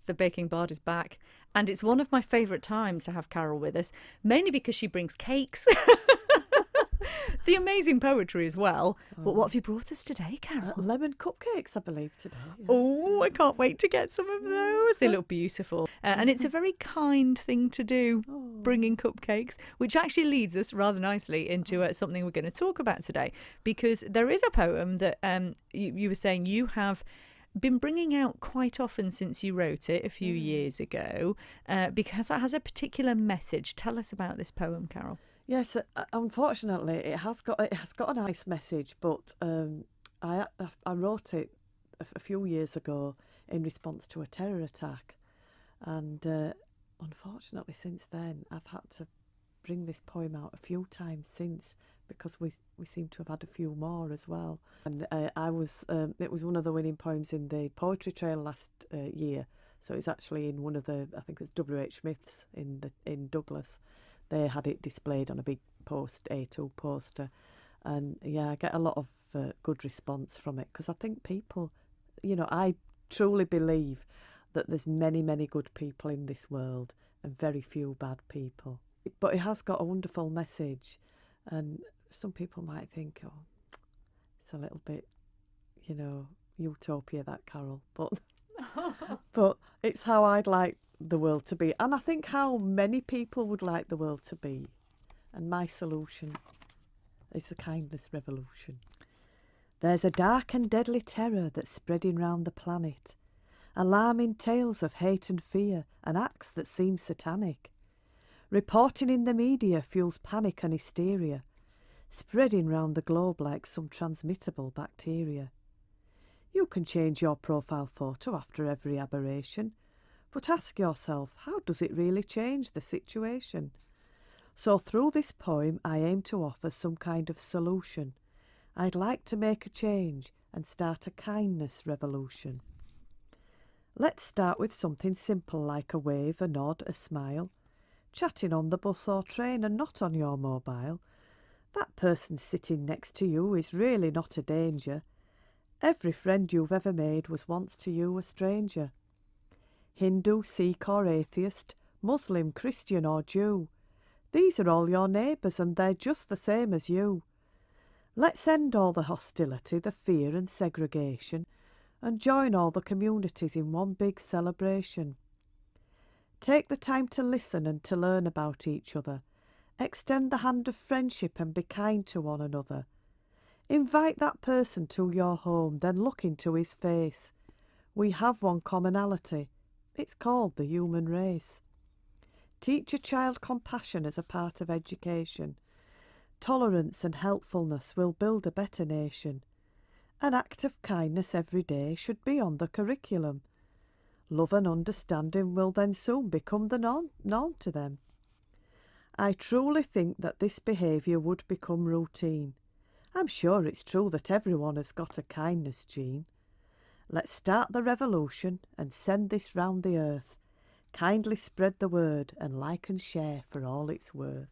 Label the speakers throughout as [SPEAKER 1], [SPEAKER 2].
[SPEAKER 1] the baking bard is back, and it's one of my favourite times to have Carol with us, mainly because she brings cakes. The amazing poetry as well. But what have you brought us today, Carol?
[SPEAKER 2] Lemon cupcakes, I believe, today. Yeah.
[SPEAKER 1] Oh, I can't wait to get some of those. They look beautiful. And it's a very kind thing to do, bringing cupcakes, which actually leads us rather nicely into something we're going to talk about today, because there is a poem that you were saying you have been bringing out quite often since you wrote it a few years ago, because it has a particular message. Tell us about this poem, Carol.
[SPEAKER 2] Yes, unfortunately, it has got a nice message, but I wrote it a few years ago in response to a terror attack, and unfortunately, since then, I've had to bring this poem out a few times since, because we seem to have had a few more as well. And it was one of the winning poems in the Poetry Trail last year, so it's actually in one of the, I think it was W.H. Smith's in Douglas. They had it displayed on a big A2 poster. And yeah, I get a lot of good response from it, because I think people, I truly believe that there's many, many good people in this world and very few bad people. But it has got a wonderful message, and some people might think, oh, it's a little bit, utopia, that, Carol. But it's how I'd like the world to be, and I think how many people would like the world to be. And my solution is the kindness revolution. There's a dark and deadly terror that's spreading round the planet, alarming tales of hate and fear, and acts that seem satanic. Reporting in the media fuels panic and hysteria, spreading round the globe like some transmittable bacteria. You can change your profile photo after every aberration, but ask yourself, how does it really change the situation? So through this poem, I aim to offer some kind of solution. I'd like to make a change and start a kindness revolution. Let's start with something simple like a wave, a nod, a smile. Chatting on the bus or train and not on your mobile. That person sitting next to you is really not a danger. Every friend you've ever made was once to you a stranger. Hindu, Sikh or atheist, Muslim, Christian or Jew. These are all your neighbours and they're just the same as you. Let's end all the hostility, the fear and segregation, and join all the communities in one big celebration. Take the time to listen and to learn about each other. Extend the hand of friendship and be kind to one another. Invite that person to your home, then look into his face. We have one commonality. It's called the human race. Teach a child compassion as a part of education. Tolerance and helpfulness will build a better nation. An act of kindness every day should be on the curriculum. Love and understanding will then soon become the norm to them. I truly think that this behaviour would become routine. I'm sure it's true that everyone has got a kindness gene. Let's start the revolution and send this round the earth. Kindly spread the word and like and share for all it's worth.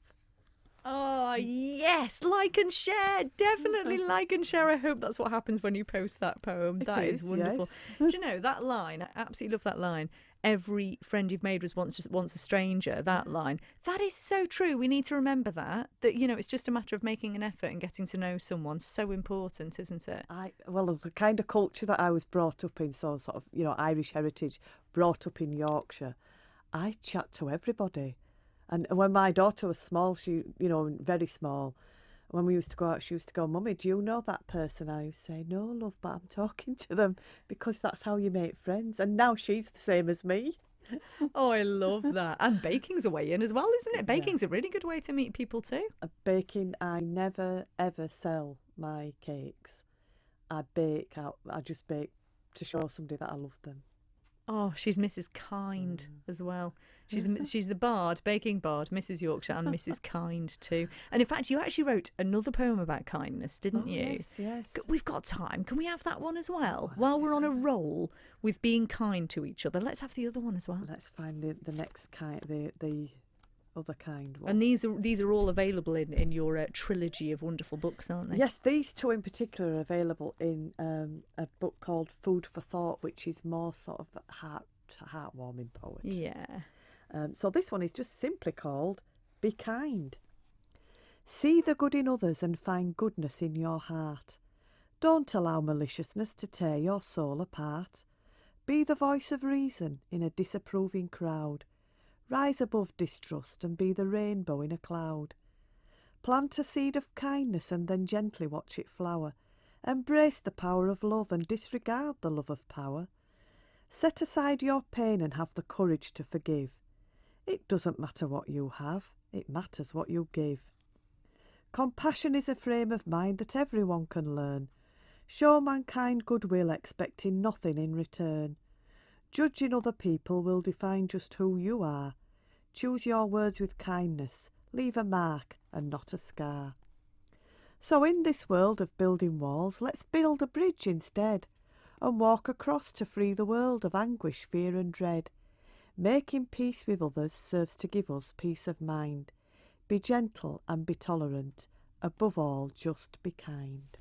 [SPEAKER 1] Oh, yes, like and share. Definitely like and share. I hope that's what happens when you post that poem. That is wonderful.
[SPEAKER 2] Yes.
[SPEAKER 1] Do you know, that line, I absolutely love that line. Every friend you've made was once a stranger, that line. That is so true. We need to remember that, it's just a matter of making an effort and getting to know someone. So important, isn't it?
[SPEAKER 2] Well, the kind of culture that I was brought up in, so sort of, Irish heritage, brought up in Yorkshire, I chat to everybody. And when my daughter was small, she, very small, when we used to go out, she used to go, Mummy, do you know that person? I used to say, no, love, but I'm talking to them, because that's how you make friends. And now she's the same as me.
[SPEAKER 1] Oh, I love that. And baking's a way in as well, isn't it? Baking's a really good way to meet people too.
[SPEAKER 2] Baking, I never, ever sell my cakes. I just bake to show somebody that I love them.
[SPEAKER 1] Oh, she's Mrs. Kind as well. She's the bard, baking bard, Mrs. Yorkshire, and Mrs. Kind too. And in fact, you actually wrote another poem about kindness, didn't you?
[SPEAKER 2] Yes.
[SPEAKER 1] We've got time. Can we have that one as well? While we're on a roll with being kind to each other, let's have the other one as well.
[SPEAKER 2] Let's find the next kind, the other kind one.
[SPEAKER 1] And these are all available in your trilogy of wonderful books, aren't they?
[SPEAKER 2] Yes, these two in particular are available in a book called Food for Thought, which is more sort of heartwarming poetry.
[SPEAKER 1] Yeah.
[SPEAKER 2] So this one is just simply called Be Kind. See the good in others and find goodness in your heart. Don't allow maliciousness to tear your soul apart. Be the voice of reason in a disapproving crowd. Rise above distrust and be the rainbow in a cloud. Plant a seed of kindness and then gently watch it flower. Embrace the power of love and disregard the love of power. Set aside your pain and have the courage to forgive. It doesn't matter what you have, it matters what you give. Compassion is a frame of mind that everyone can learn. Show mankind goodwill, expecting nothing in return. Judging other people will define just who you are. Choose your words with kindness, leave a mark and not a scar. So in this world of building walls, let's build a bridge instead, and walk across to free the world of anguish, fear and dread. Making peace with others serves to give us peace of mind. Be gentle and be tolerant. Above all, just be kind.